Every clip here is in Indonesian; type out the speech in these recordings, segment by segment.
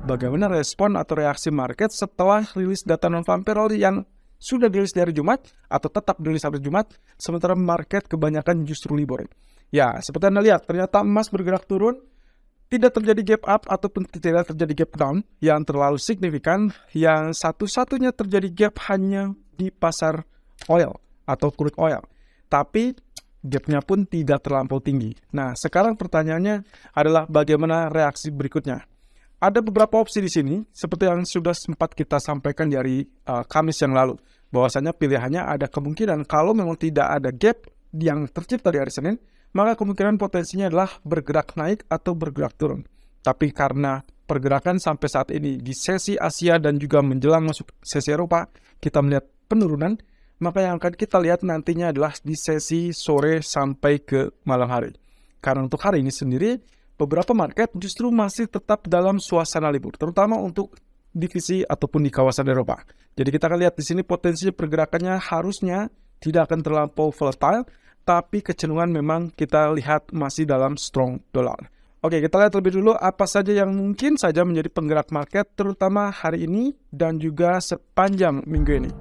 bagaimana respon atau reaksi market setelah rilis data non-farm payroll yang sudah dirilis dari Jumat atau tetap dirilis hari Jumat, sementara market kebanyakan justru libur. Ya, seperti Anda lihat, ternyata emas bergerak turun, tidak terjadi gap up ataupun tidak terjadi gap down yang terlalu signifikan. Yang satu-satunya terjadi gap hanya di pasar oil atau crude oil. Tapi gapnya pun tidak terlampau tinggi. Nah, sekarang pertanyaannya adalah bagaimana reaksi berikutnya. Ada beberapa opsi di sini, seperti yang sudah sempat kita sampaikan dari Kamis yang lalu. Bahwasanya pilihannya ada kemungkinan kalau memang tidak ada gap yang tercipta di hari Senin, maka kemungkinan potensinya adalah bergerak naik atau bergerak turun. Tapi karena pergerakan sampai saat ini di sesi Asia dan juga menjelang masuk sesi Eropa, kita melihat penurunan, maka yang akan kita lihat nantinya adalah di sesi sore sampai ke malam hari. Karena untuk hari ini sendiri, beberapa market justru masih tetap dalam suasana libur, terutama untuk divisi ataupun di kawasan Eropa. Jadi kita akan lihat di sini potensi pergerakannya harusnya tidak akan terlampau volatile, tapi kecenderungan memang kita lihat masih dalam strong dollar. Oke, kita lihat lebih dulu apa saja yang mungkin saja menjadi penggerak market, terutama hari ini dan juga sepanjang minggu ini.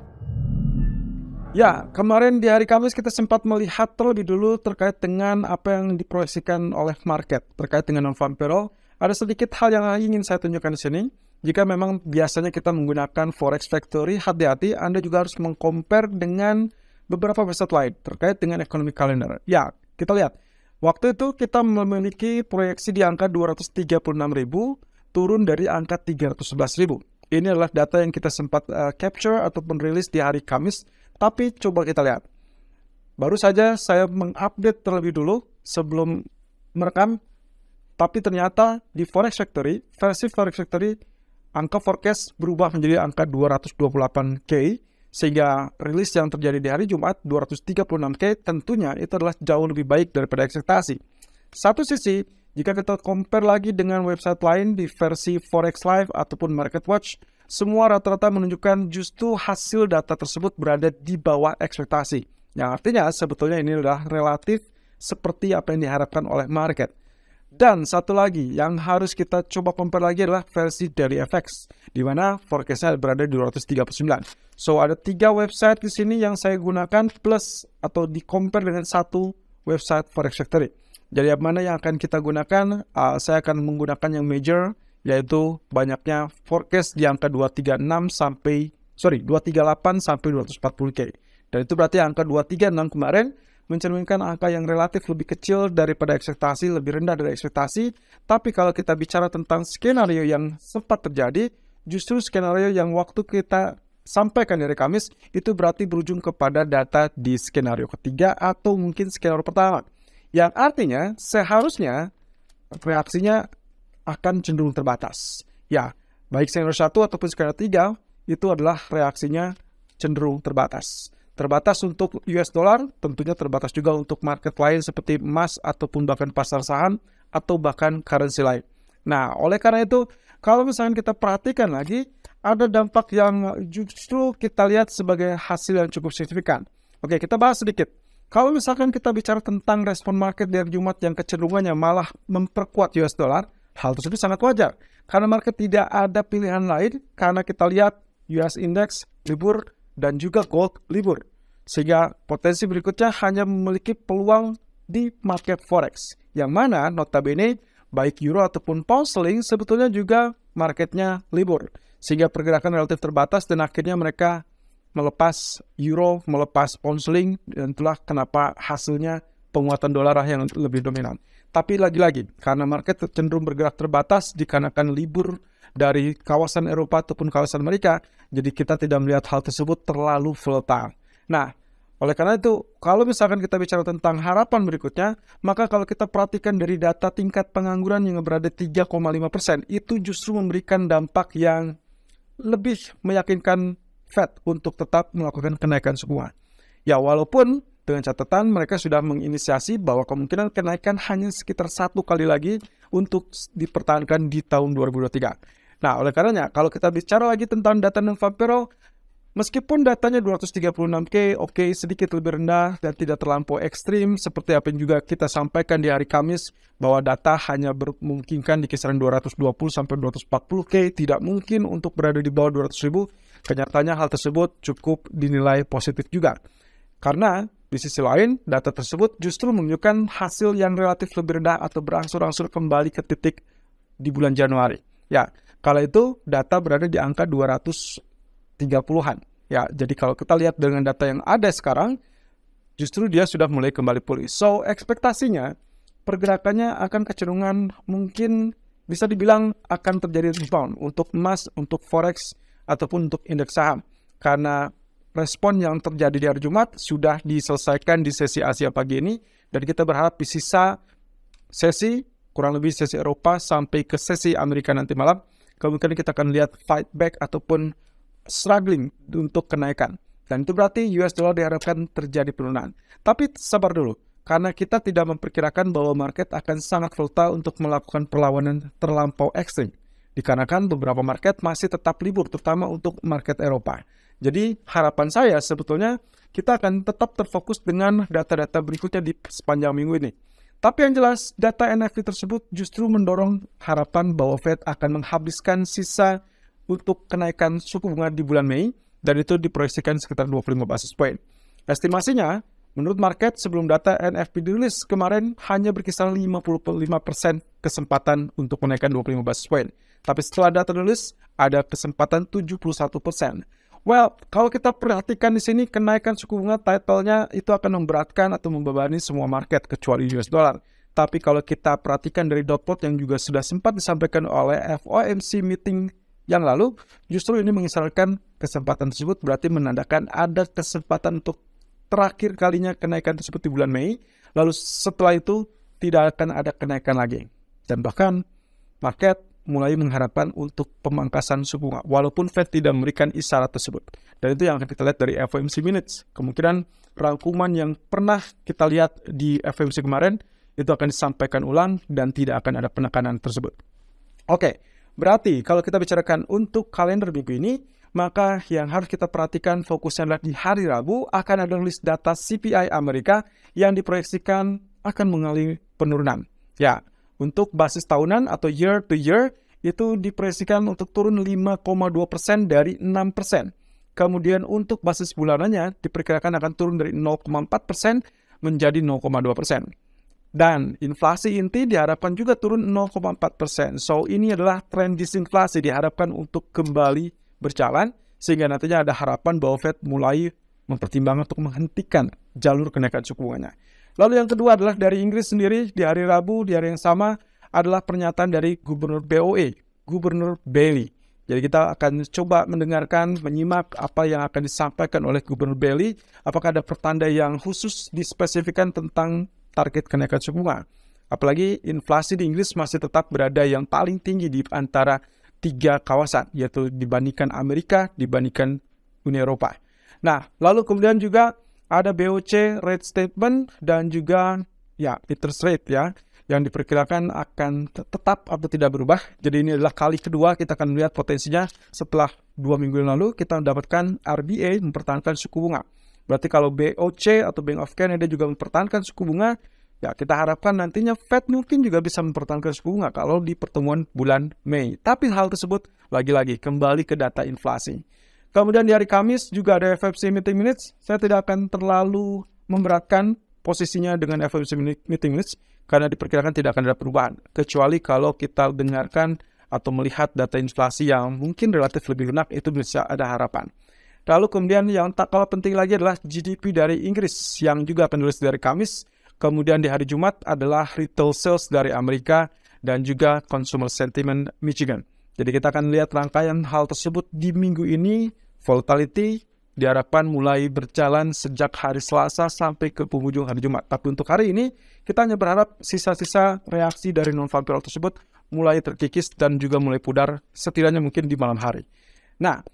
Ya, kemarin di hari Kamis kita sempat melihat terlebih dulu terkait dengan apa yang diproyeksikan oleh market terkait dengan non-farm payroll. Ada sedikit hal yang ingin saya tunjukkan di sini. Jika memang biasanya kita menggunakan Forex Factory, hati-hati, Anda juga harus meng-compare dengan beberapa website lain terkait dengan economic calendar. Ya, kita lihat. Waktu itu kita memiliki proyeksi di angka 236.000, turun dari angka 311.000. Ini adalah data yang kita sempat capture ataupun rilis di hari Kamis. Tapi coba kita lihat. Baru saja saya mengupdate terlebih dulu sebelum merekam. Tapi ternyata di Forex Factory, versi Forex Factory, angka forecast berubah menjadi angka 228K. Sehingga rilis yang terjadi di hari Jumat 236K tentunya itu adalah jauh lebih baik daripada ekspektasi. Satu sisi, jika kita compare lagi dengan website lain di versi Forex Live ataupun Market Watch, semua rata-rata menunjukkan justru hasil data tersebut berada di bawah ekspektasi. Yang artinya sebetulnya ini adalah relatif seperti apa yang diharapkan oleh market. Dan satu lagi yang harus kita coba compare lagi adalah versi Daily FX, di mana forecast-nya berada di 239. So ada 3 website di sini yang saya gunakan plus atau di compare dengan satu website Forex Factory. Jadi mana yang akan kita gunakan? Saya akan menggunakan yang major, yaitu banyaknya forecast di angka 238 sampai 240K. Dan itu berarti angka 236 kemarin mencerminkan angka yang relatif lebih kecil daripada ekspektasi, lebih rendah dari ekspektasi. Tapi kalau kita bicara tentang skenario yang sempat terjadi, justru skenario yang waktu kita sampaikan dari Kamis, itu berarti berujung kepada data di skenario ketiga atau mungkin skenario pertama. Yang artinya seharusnya reaksinya akan cenderung terbatas. Ya, baik skenario 1 ataupun skenario 3, itu adalah reaksinya cenderung terbatas. Terbatas untuk US dollar, tentunya terbatas juga untuk market lain seperti emas ataupun bahkan pasar saham atau bahkan currency lain. Nah, oleh karena itu, kalau misalnya kita perhatikan lagi, ada dampak yang justru kita lihat sebagai hasil yang cukup signifikan. Oke, kita bahas sedikit. Kalau misalkan kita bicara tentang respon market dari Jumat yang kecenderungannya malah memperkuat US dollar, hal tersebut sangat wajar. Karena market tidak ada pilihan lain, karena kita lihat US Index libur, dan juga gold libur. Sehingga potensi berikutnya hanya memiliki peluang di market forex. Yang mana notabene baik euro ataupun pound sterling sebetulnya juga marketnya libur. Sehingga pergerakan relatif terbatas dan akhirnya mereka melepas euro, melepas pound sterling. Dan itulah kenapa hasilnya penguatan dolar yang lebih dominan. Tapi lagi-lagi karena market cenderung bergerak terbatas dikarenakan libur dari kawasan Eropa ataupun kawasan Amerika, jadi kita tidak melihat hal tersebut terlalu volatile. Nah, oleh karena itu, kalau misalkan kita bicara tentang harapan berikutnya, maka kalau kita perhatikan dari data tingkat pengangguran yang berada 3,5%, itu justru memberikan dampak yang lebih meyakinkan Fed untuk tetap melakukan kenaikan suku bunga. Ya, walaupun dengan catatan mereka sudah menginisiasi bahwa kemungkinan kenaikan hanya sekitar 1 kali lagi untuk dipertahankan di tahun 2023. Nah, oleh karenanya, kalau kita bicara lagi tentang data non-farm payroll, Meskipun datanya 236K, oke, sedikit lebih rendah dan tidak terlampau ekstrim seperti apa yang juga kita sampaikan di hari Kamis bahwa data hanya memungkinkan di kisaran 220 sampai 240K, tidak mungkin untuk berada di bawah 200.000. Kenyataannya hal tersebut cukup dinilai positif juga. Karena di sisi lain, data tersebut justru menunjukkan hasil yang relatif lebih rendah atau berangsur-angsur kembali ke titik di bulan Januari. Ya, kala itu data berada di angka 230-an. Ya, jadi kalau kita lihat dengan data yang ada sekarang, justru dia sudah mulai kembali pulih. So, ekspektasinya pergerakannya akan kecenderungan mungkin bisa dibilang akan terjadi rebound untuk emas, untuk forex, ataupun untuk indeks saham. Karena respon yang terjadi di hari Jumat sudah diselesaikan di sesi Asia pagi ini, dan kita berharap di sisa sesi, kurang lebih sesi Eropa sampai ke sesi Amerika nanti malam, kemungkinan kita akan lihat fight back ataupun struggling untuk kenaikan. Dan itu berarti US dollar diharapkan terjadi penurunan. Tapi sabar dulu, karena kita tidak memperkirakan bahwa market akan sangat volatile untuk melakukan perlawanan terlampau ekstrim. Dikarenakan beberapa market masih tetap libur, terutama untuk market Eropa. Jadi harapan saya sebetulnya kita akan tetap terfokus dengan data-data berikutnya di sepanjang minggu ini. Tapi yang jelas, data NFP tersebut justru mendorong harapan bahwa Fed akan menghabiskan sisa untuk kenaikan suku bunga di bulan Mei, dan itu diproyeksikan sekitar 25 basis point. Estimasinya, menurut market sebelum data NFP dirilis kemarin hanya berkisar 55% kesempatan untuk menaikkan 25 basis point. Tapi setelah data dirilis, ada kesempatan 71%. Well, kalau kita perhatikan di sini, kenaikan suku bunga title-nya itu akan memberatkan atau membebani semua market kecuali US dollar. Tapi kalau kita perhatikan dari dot plot yang juga sudah sempat disampaikan oleh FOMC meeting yang lalu, justru ini mengisyaratkan kesempatan tersebut berarti menandakan ada kesempatan untuk terakhir kalinya kenaikan tersebut di bulan Mei, lalu setelah itu tidak akan ada kenaikan lagi. Dan bahkan market mulai mengharapkan untuk pemangkasan suku bunga, walaupun Fed tidak memberikan isyarat tersebut. Dan itu yang akan kita lihat dari FOMC minutes. Kemungkinan rangkuman yang pernah kita lihat di FOMC kemarin, itu akan disampaikan ulang dan tidak akan ada penekanan tersebut. Oke, berarti kalau kita bicarakan untuk kalender minggu ini, maka yang harus kita perhatikan fokusnya adalah di hari Rabu akan ada rilis data CPI Amerika yang diproyeksikan akan mengalami penurunan. Ya, untuk basis tahunan atau year to year itu diproyeksikan untuk turun 5,2% dari 6%. Kemudian untuk basis bulanannya diperkirakan akan turun dari 0,4% menjadi 0,2%. Dan inflasi inti diharapkan juga turun 0,4%. So, ini adalah tren disinflasi diharapkan untuk kembali berjalan, sehingga nantinya ada harapan bahwa Fed mulai mempertimbangkan untuk menghentikan jalur kenaikan suku bunganya. Lalu yang kedua adalah dari Inggris sendiri, di hari Rabu, di hari yang sama, adalah pernyataan dari Gubernur BOE, Gubernur Bailey. Jadi kita akan coba mendengarkan, menyimak apa yang akan disampaikan oleh Gubernur Bailey, apakah ada pertanda yang khusus dispesifikkan tentang target kenaikan suku bunga. Apalagi inflasi di Inggris masih tetap berada yang paling tinggi di antara 3 kawasan, yaitu dibandingkan Amerika, dibandingkan Uni Eropa. Nah, lalu kemudian juga ada BOC rate statement dan juga ya interest rate ya, yang diperkirakan akan tetap atau tidak berubah. Jadi ini adalah kali kedua kita akan melihat potensinya setelah 2 minggu yang lalu kita mendapatkan RBA mempertahankan suku bunga. Berarti kalau BOC atau Bank of Canada juga mempertahankan suku bunga, ya kita harapkan nantinya Fed mungkin juga bisa mempertahankan suku bunga kalau di pertemuan bulan Mei. Tapi hal tersebut lagi-lagi kembali ke data inflasi. Kemudian di hari Kamis juga ada FOMC meeting minutes. Saya tidak akan terlalu memberatkan posisinya dengan FOMC meeting minutes karena diperkirakan tidak akan ada perubahan. Kecuali kalau kita dengarkan atau melihat data inflasi yang mungkin relatif lebih lunak, itu bisa ada harapan. Lalu kemudian yang tak kalah penting lagi adalah GDP dari Inggris yang juga akan dirilis dari Kamis. Kemudian di hari Jumat adalah retail sales dari Amerika dan juga consumer sentiment Michigan. Jadi kita akan lihat rangkaian hal tersebut di minggu ini. Volatility diharapkan mulai berjalan sejak hari Selasa sampai ke penghujung hari Jumat. Tapi untuk hari ini, kita hanya berharap sisa-sisa reaksi dari non-farm payroll tersebut mulai terkikis dan juga mulai pudar setidaknya mungkin di malam hari. Nah,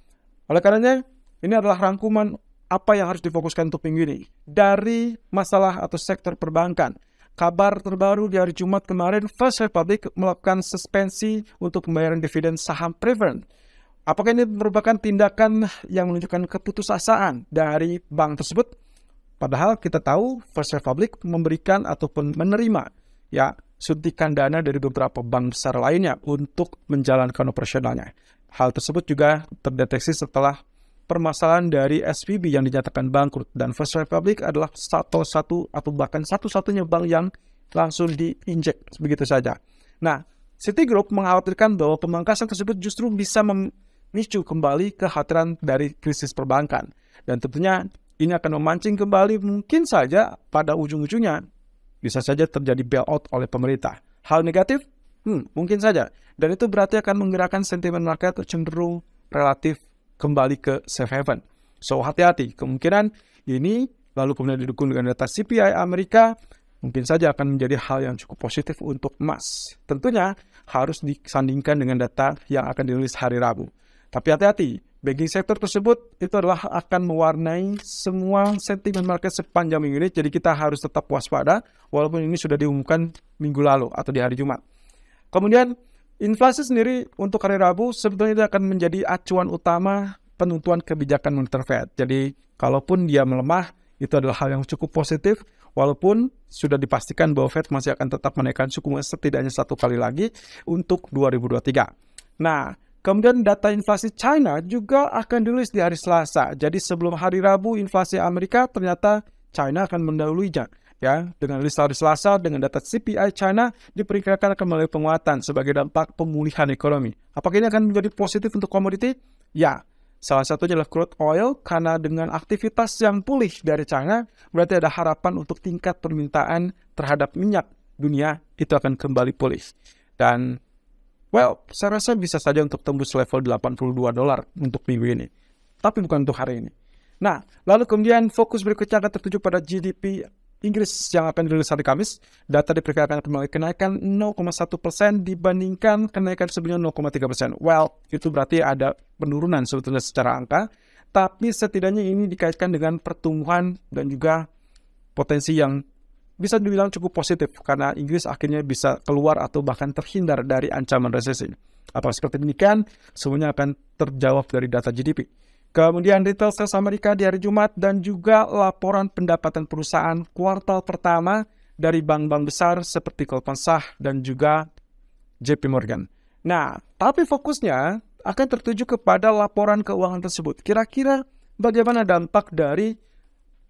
oleh karenanya, ini adalah rangkuman apa yang harus difokuskan untuk minggu ini. Dari masalah atau sektor perbankan, kabar terbaru di hari Jumat kemarin, First Republic melakukan suspensi untuk pembayaran dividen saham Preferred. Apakah ini merupakan tindakan yang menunjukkan keputusasaan dari bank tersebut? Padahal kita tahu First Republic memberikan ataupun menerima ya suntikan dana dari beberapa bank besar lainnya untuk menjalankan operasionalnya. Hal tersebut juga terdeteksi setelah permasalahan dari SVB yang dinyatakan bangkrut, dan First Republic adalah satu atau bahkan satu-satunya bank yang langsung diinjek begitu saja. Nah, Citigroup mengkhawatirkan bahwa pemangkasan tersebut justru bisa memicu kembali kekhawatiran dari krisis perbankan. Dan tentunya ini akan memancing kembali mungkin saja pada ujung-ujungnya bisa saja terjadi bailout oleh pemerintah. Hal negatif? Mungkin saja. Dan itu berarti akan menggerakkan sentimen market cenderung relatif kembali ke safe haven. So, hati-hati. Kemungkinan ini lalu kemudian didukung dengan data CPI Amerika mungkin saja akan menjadi hal yang cukup positif untuk emas. Tentunya harus disandingkan dengan data yang akan dirilis hari Rabu. Tapi hati-hati, banking sektor tersebut itu adalah akan mewarnai semua sentimen market sepanjang minggu ini, jadi kita harus tetap waspada walaupun ini sudah diumumkan minggu lalu atau di hari Jumat. Kemudian, inflasi sendiri untuk hari Rabu sebetulnya akan menjadi acuan utama penentuan kebijakan moneter Fed. Jadi, kalaupun dia melemah, itu adalah hal yang cukup positif, walaupun sudah dipastikan bahwa Fed masih akan tetap menaikkan suku bunga setidaknya 1 kali lagi untuk 2023. Nah, kemudian data inflasi China juga akan dirilis di hari Selasa. Jadi sebelum hari Rabu inflasi Amerika, ternyata China akan mendahuluinya. Ya, dengan rilis hari Selasa dengan data CPI China diperkirakan akan melalui penguatan sebagai dampak pemulihan ekonomi. Apakah ini akan menjadi positif untuk komoditi? Ya, salah satunya adalah crude oil, karena dengan aktivitas yang pulih dari China, berarti ada harapan untuk tingkat permintaan terhadap minyak dunia itu akan kembali pulih. Dan saya rasa bisa saja untuk tembus level $82 untuk minggu ini. Tapi bukan untuk hari ini. Nah, lalu kemudian fokus berikutnya akan tertuju pada GDP Inggris yang akan dirilis hari Kamis. Data diperkirakan akan mengalami kenaikan 0,1% dibandingkan kenaikan sebelumnya 0,3%. Itu berarti ada penurunan sebetulnya secara angka. Tapi setidaknya ini dikaitkan dengan pertumbuhan dan juga potensi yang bisa dibilang cukup positif karena Inggris akhirnya bisa keluar atau bahkan terhindar dari ancaman resesi. Apakah seperti demikian? Semuanya akan terjawab dari data GDP. Kemudian retail sales Amerika di hari Jumat dan juga laporan pendapatan perusahaan kuartal pertama dari bank-bank besar seperti Goldman Sachs dan juga JP Morgan. Nah, tapi fokusnya akan tertuju kepada laporan keuangan tersebut. Kira-kira bagaimana dampak dari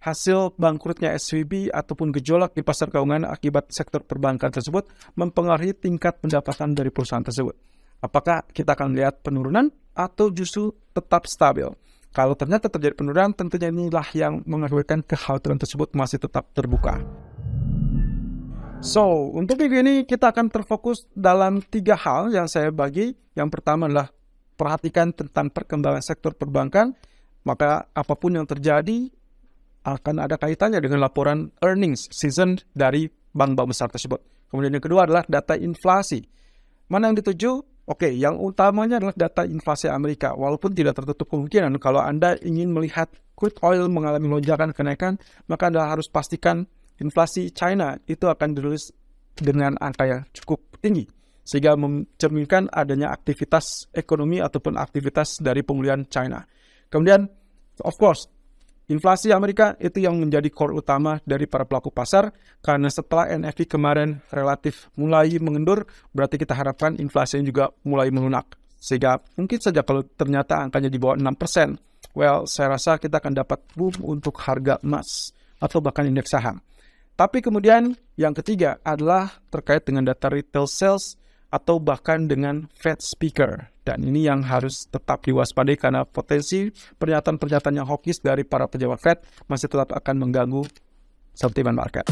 hasil bangkrutnya SVB ataupun gejolak di pasar keuangan akibat sektor perbankan tersebut mempengaruhi tingkat pendapatan dari perusahaan tersebut. Apakah kita akan melihat penurunan atau justru tetap stabil? Kalau ternyata terjadi penurunan, tentunya inilah yang mengakibatkan kekhawatiran tersebut masih tetap terbuka. So, untuk minggu ini kita akan terfokus dalam 3 hal yang saya bagi. Yang pertama adalah perhatikan tentang perkembangan sektor perbankan. Maka apapun yang terjadi akan ada kaitannya dengan laporan earnings season dari bank-bank besar tersebut. Kemudian yang kedua adalah data inflasi. Mana yang dituju? Oke, yang utamanya adalah data inflasi Amerika. Walaupun tidak tertutup kemungkinan kalau Anda ingin melihat crude oil mengalami lonjakan kenaikan, maka Anda harus pastikan inflasi China itu akan dirilis dengan angka yang cukup tinggi. Sehingga mencerminkan adanya aktivitas ekonomi ataupun aktivitas dari pemulihan China. Kemudian, of course, inflasi Amerika itu yang menjadi core utama dari para pelaku pasar, karena setelah NFP kemarin relatif mulai mengendur, berarti kita harapkan inflasi juga mulai melunak. Sehingga mungkin saja kalau ternyata angkanya di bawah 6%, saya rasa kita akan dapat boom untuk harga emas atau bahkan indeks saham. Tapi kemudian yang ketiga adalah terkait dengan data retail sales atau bahkan dengan Fed speaker. Dan ini yang harus tetap diwaspadai karena potensi pernyataan-pernyataan yang hawkish dari para pejabat Fed masih tetap akan mengganggu sentimen market.